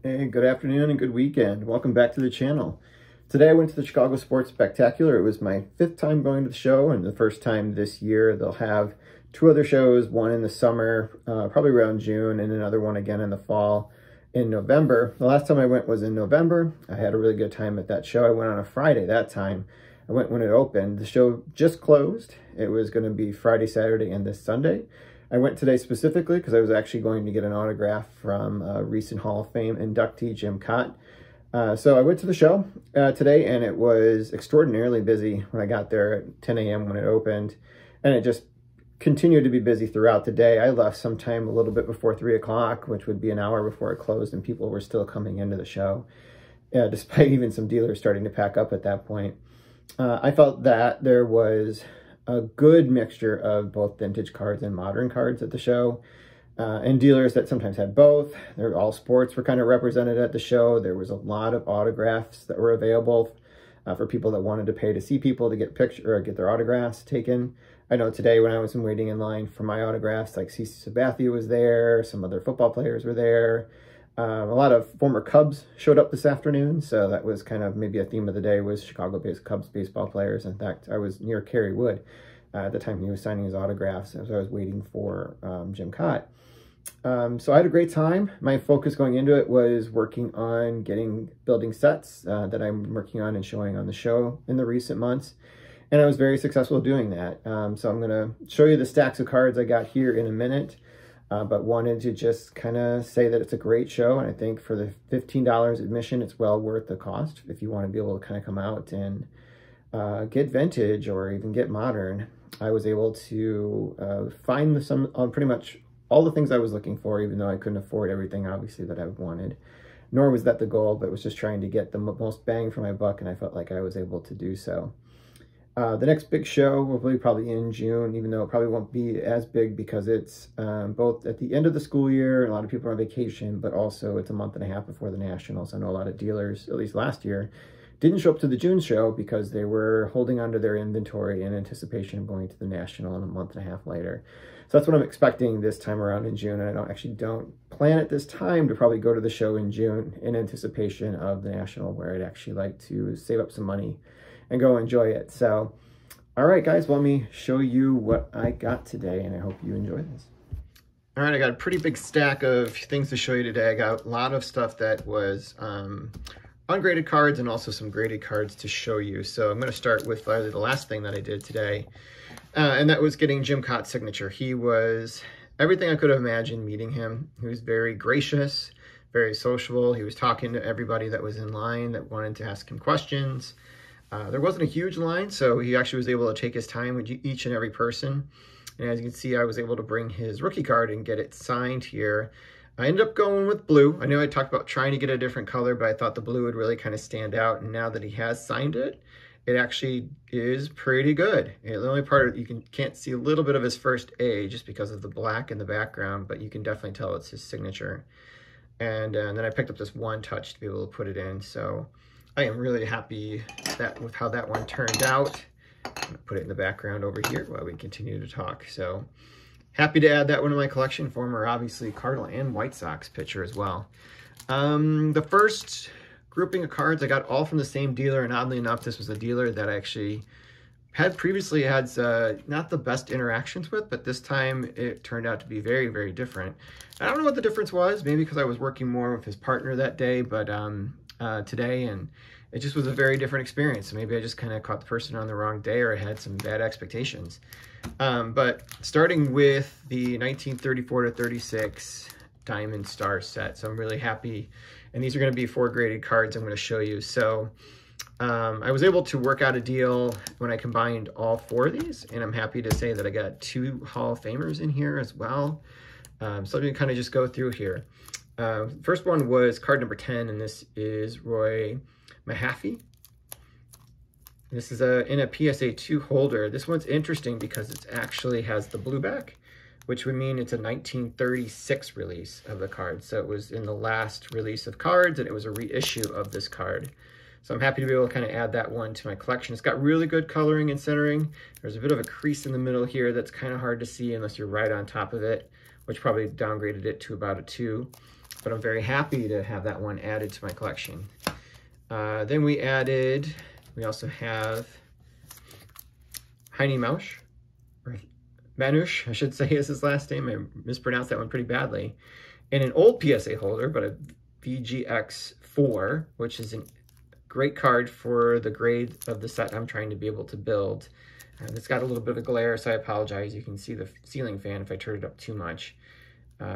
Hey, good afternoon and good weekend. Welcome back to the channel. Today I went to the Chicago Sports Spectacular. It was my 5th time going to the show and the first time this year. They'll have 2 other shows, one in the summer, probably around June, and another one again in the fall in November. The last time I went was in November. I had a really good time at that show. I went on a Friday that time. I went when it opened. The show just closed. It was going to be Friday, Saturday, and this Sunday. I went today specifically because I was actually going to get an autograph from recent Hall of Fame inductee Jim Kaat. So I went to the show today, and it was extraordinarily busy when I got there at 10 a.m. when it opened, and it just continued to be busy throughout the day. I left sometime a little bit before 3 o'clock, which would be an hour before it closed, and people were still coming into the show, despite even some dealers starting to pack up at that point. I felt that there was a good mixture of both vintage cards and modern cards at the show, and dealers that sometimes had both. All sports were kind of represented at the show. There was a lot of autographs that were available for people that wanted to pay to see people to get get their autographs taken. I know today when I was waiting in line for my autographs, like CC Sabathia was there, some other football players were there. A lot of former Cubs showed up this afternoon, so that was kind of maybe a theme of the day was Chicago-based Cubs baseball players. In fact, I was near Kerry Wood at the time he was signing his autographs as I was waiting for Jim Kaat. So I had a great time. My focus going into it was working on building sets that I'm working on and showing on the show in the recent months. And I was very successful doing that. So I'm going to show you the stacks of cards I got here in a minute. But wanted to just kind of say that it's a great show, and I think for the $15 admission, it's well worth the cost if you want to be able to kind of come out and get vintage or even get modern. I was able to find pretty much all the things I was looking for, even though I couldn't afford everything, obviously, that I wanted. Nor was that the goal, but was just trying to get the most bang for my buck, and I felt like I was able to do so. The next big show will be probably in June, even though it probably won't be as big because it's both at the end of the school year, a lot of people are on vacation, but also it's a month and a half before the Nationals. I know a lot of dealers, at least last year, didn't show up to the June show because they were holding onto their inventory in anticipation of going to the National in a month and a half later. So that's what I'm expecting this time around in June. And I actually don't plan at this time to probably go to the show in June in anticipation of the National, where I'd actually like to save up some money and go enjoy it. So, all right, guys, let me show you what I got today, and I hope you enjoy this. All right, I got a pretty big stack of things to show you today. I got a lot of stuff that was ungraded cards and also some graded cards to show you. So I'm going to start with the last thing that I did today, and that was getting Jim Kaat's signature. He was everything I could have imagined meeting him. He was very gracious, very sociable. He was talking to everybody that was in line that wanted to ask him questions. There wasn't a huge line, so he actually was able to take his time with each and every person. And as you can see, I was able to bring his rookie card and get it signed here. I ended up going with blue. I know I talked about trying to get a different color, but I thought the blue would really kind of stand out. And now that he has signed it, it actually is pretty good. The only part you can't see a little bit of his first A just because of the black in the background, but you can definitely tell it's his signature. And then I picked up this one touch to be able to put it in. So I am really happy with how that one turned out. I'm going to put it in the background over here while we continue to talk. So happy to add that one to my collection. Former, obviously, Cardinal and White Sox pitcher as well. The first grouping of cards I got all from the same dealer, and oddly enough, this was a dealer that I actually had previously had not the best interactions with, but this time it turned out to be very, very different. I don't know what the difference was, maybe because I was working more with his partner that day, but today, and it just was a very different experience. So maybe I just kind of caught the person on the wrong day, or I had some bad expectations. But starting with the 1934 to 36 Diamond Star set. So I'm really happy. And these are going to be 4 graded cards I'm going to show you. So I was able to work out a deal when I combined all 4 of these, and I'm happy to say that I got 2 Hall of Famers in here as well. So let me kind of just go through here. First one was card number 10, and this is Roy Mahaffey. This is in a PSA 2 holder. This one's interesting because it actually has the blue back, which would mean it's a 1936 release of the card. So it was in the last release of cards, and it was a reissue of this card. So I'm happy to be able to kind of add that one to my collection. It's got really good coloring and centering. There's a bit of a crease in the middle here that's kind of hard to see unless you're right on top of it, which probably downgraded it to about a 2. but I'm very happy to have that one added to my collection. Then we also have Heine Mausch, or Manush, I should say is his last name. I mispronounced that one pretty badly. And an old PSA holder, but a VGX4, which is a great card for the grade of the set I'm trying to be able to build. It's got a little bit of a glare, so I apologize. You can see the ceiling fan if I turn it up too much.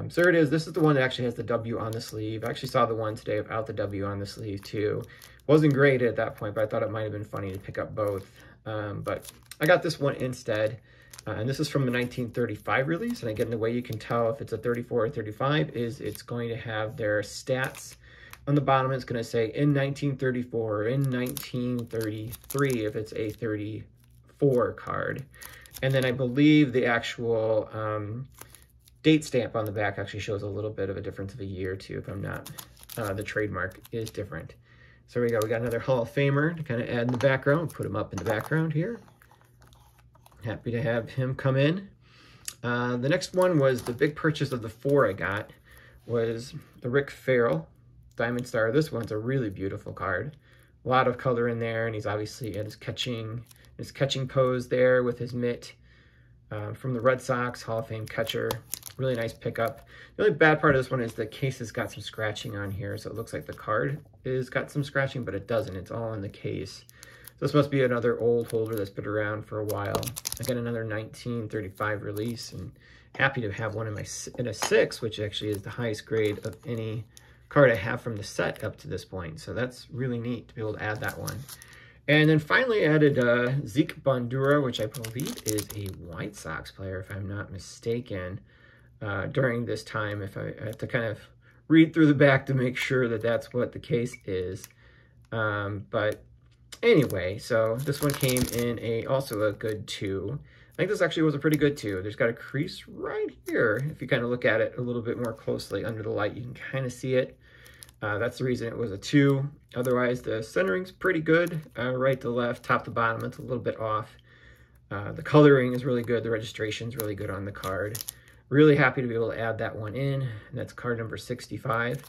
So here it is. This is the one that actually has the W on the sleeve. I actually saw the one today without the W on the sleeve too. Wasn't graded at that point, but I thought it might have been funny to pick up both. But I got this one instead. And this is from the 1935 release. And again, the way you can tell if it's a 34 or 35 is it's going to have their stats on the bottom. It's going to say in 1934 or in 1933 if it's a 34 card. And then I believe the actual date stamp on the back actually shows a little bit of a difference of a year too, if I'm not, the trademark is different. So here we go, we got another Hall of Famer to kind of add in the background, put him up in the background here. Happy to have him come in. The next one was the big purchase of the 4 I got, was the Rick Farrell Diamond Star. This one's a really beautiful card. A lot of color in there, and he's obviously at his catching pose there with his mitt. From the Red Sox, Hall of Fame catcher. Really nice pickup. The only bad part of this one is the case has got some scratching on here, so it looks like the card has got some scratching, but it doesn't. It's all in the case. So this must be another old holder that's been around for a while. I got another 1935 release, and happy to have one in a 6, which actually is the highest grade of any card I have from the set up to this point. So that's really neat to be able to add that one. And then finally added Zeke Bandura, which I believe is a White Sox player, if I'm not mistaken, during this time. If I have to kind of read through the back to make sure that that's what the case is. But anyway, so this one came in also a good 2. I think this actually was a pretty good 2. There's got a crease right here. If you kind of look at it a little bit more closely under the light, you can kind of see it. That's the reason it was a 2. Otherwise, the centering's pretty good. Right to left, top to bottom, it's a little bit off. The coloring is really good. The registration's really good on the card. Really happy to be able to add that one in. And that's card number 65.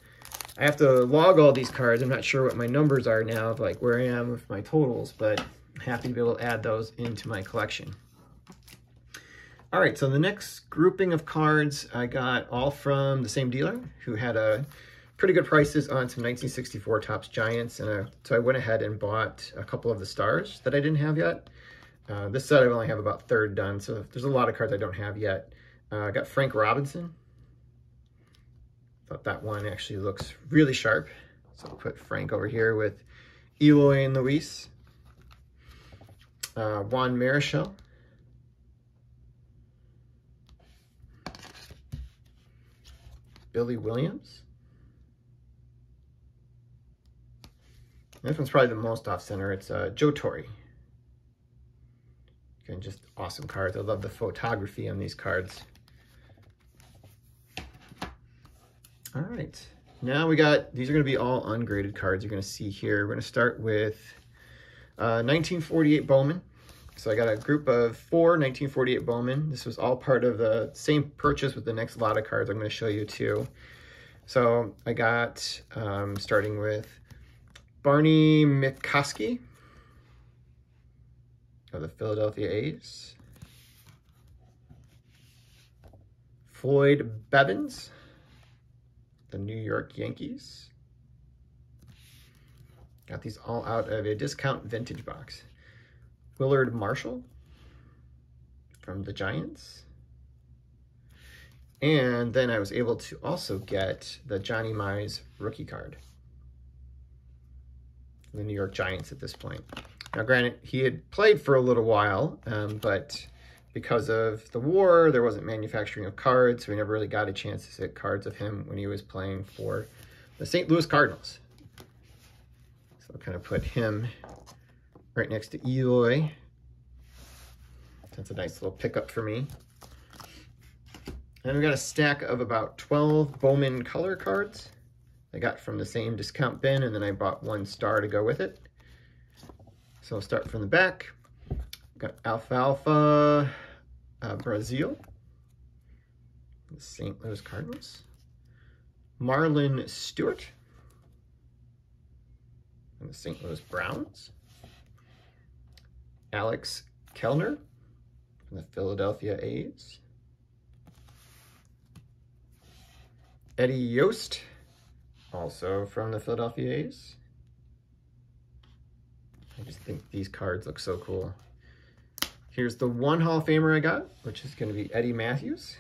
I have to log all these cards. I'm not sure what my numbers are now, of like where I am with my totals, but I'm happy to be able to add those into my collection. All right, so the next grouping of cards I got all from the same dealer who had a pretty good prices on some 1964 Topps Giants, and so I went ahead and bought a couple of the stars that I didn't have yet. This set I only have about 1/3 done, so there's a lot of cards I don't have yet. I got Frank Robinson. Thought that one actually looks really sharp, so I'll put Frank over here with Eloy and Luis. Juan Marichal. Billy Williams. This one's probably the most off-center. It's Joe Torre. Again, just awesome cards. I love the photography on these cards. All right. Now we got, these are going to be all ungraded cards you're going to see here. We're going to start with 1948 Bowman. So I got a group of 4 1948 Bowman. This was all part of the same purchase with the next lot of cards I'm going to show you too. So I got, starting with Barney McCoskey of the Philadelphia A's. Floyd Bevins, the New York Yankees. Got these all out of a discount vintage box. Willard Marshall from the Giants. And then I was able to also get the Johnny Mize rookie card. The New York Giants at this point. Now granted, he had played for a little while, but because of the war, there wasn't manufacturing of cards, so we never really got a chance to see cards of him when he was playing for the St. Louis Cardinals. So I'll kind of put him right next to Eloy. That's a nice little pickup for me. And we got a stack of about 12 Bowman color cards I got from the same discount bin, and then I bought 1 star to go with it. So I'll start from the back. Got Alfalfa Brazil, the St. Louis Cardinals. Marlon Stewart from the St. Louis Browns. Alex Kellner from the Philadelphia A's. Eddie Yost, also from the Philadelphia A's. I just think these cards look so cool. Here's the one Hall of Famer I got, which is going to be Eddie Matthews.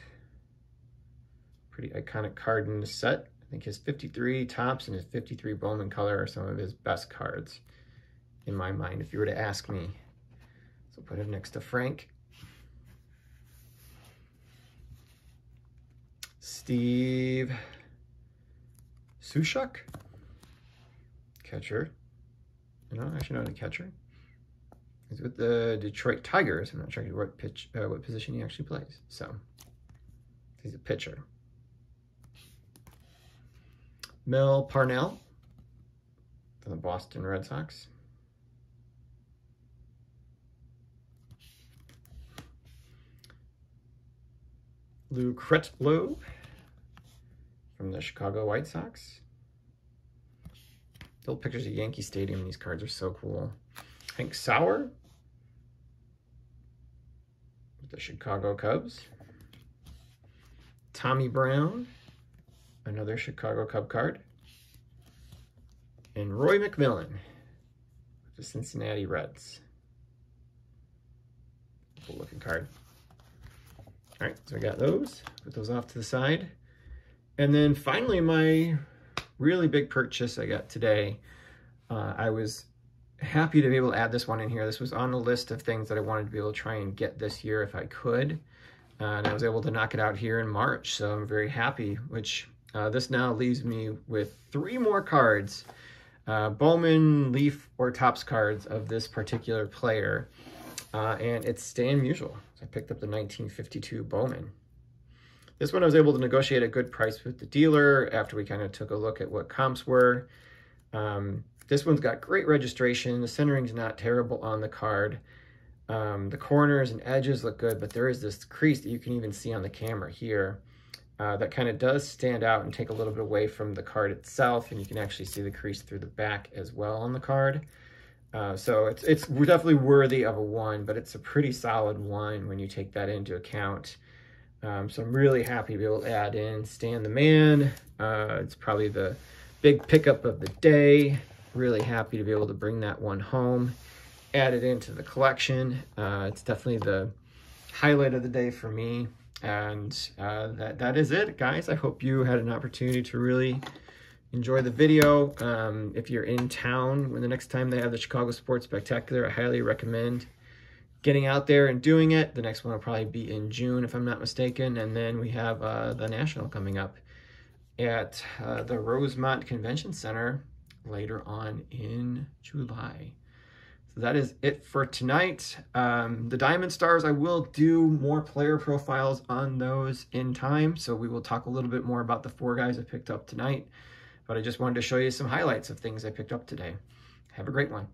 Pretty iconic card in the set. I think his 53 tops and his 53 Bowman color are some of his best cards in my mind, if you were to ask me. So put him next to Frank. Steve Sushuk, catcher. No, actually not a catcher. He's with the Detroit Tigers. I'm not sure what position he actually plays. So he's a pitcher. Mel Parnell from the Boston Red Sox. Lou Kretlow from the Chicago White Sox. Little pictures of Yankee Stadium. These cards are so cool. Hank Sauer with the Chicago Cubs. Tommy Brown, another Chicago Cub card. And Roy McMillan with the Cincinnati Reds. Cool looking card. All right, so I got those. Put those off to the side. And then finally, my really big purchase I got today. I was happy to be able to add this one in here. This was on the list of things that I wanted to be able to try and get this year if I could. And I was able to knock it out here in March, so I'm very happy, which this now leaves me with 3 more cards, Bowman, Leaf, or Topps cards of this particular player, and it's Stan Musial. So I picked up the 1952 Bowman. This one I was able to negotiate a good price with the dealer after we kind of took a look at what comps were. This one's got great registration. The centering's not terrible on the card. The corners and edges look good, but there is this crease that you can even see on the camera here that kind of does stand out and take a little bit away from the card itself, and you can actually see the crease through the back as well on the card. So it's definitely worthy of a 1, but it's a pretty solid 1 when you take that into account. So I'm really happy to be able to add in Stan the Man. It's probably the big pickup of the day. Really happy to be able to bring that one home, add it into the collection. It's definitely the highlight of the day for me. And that is it, guys. I hope you had an opportunity to really enjoy the video. If you're in town when the next time they have the Chicago Sports Spectacular, I highly recommend getting out there and doing it. The next one will probably be in June, if I'm not mistaken. And then we have the National coming up at the Rosemont Convention Center later on in July. So that is it for tonight. The Diamond Stars, I will do more player profiles on those in time. So we will talk a little bit more about the 4 guys I picked up tonight. But I just wanted to show you some highlights of things I picked up today. Have a great one.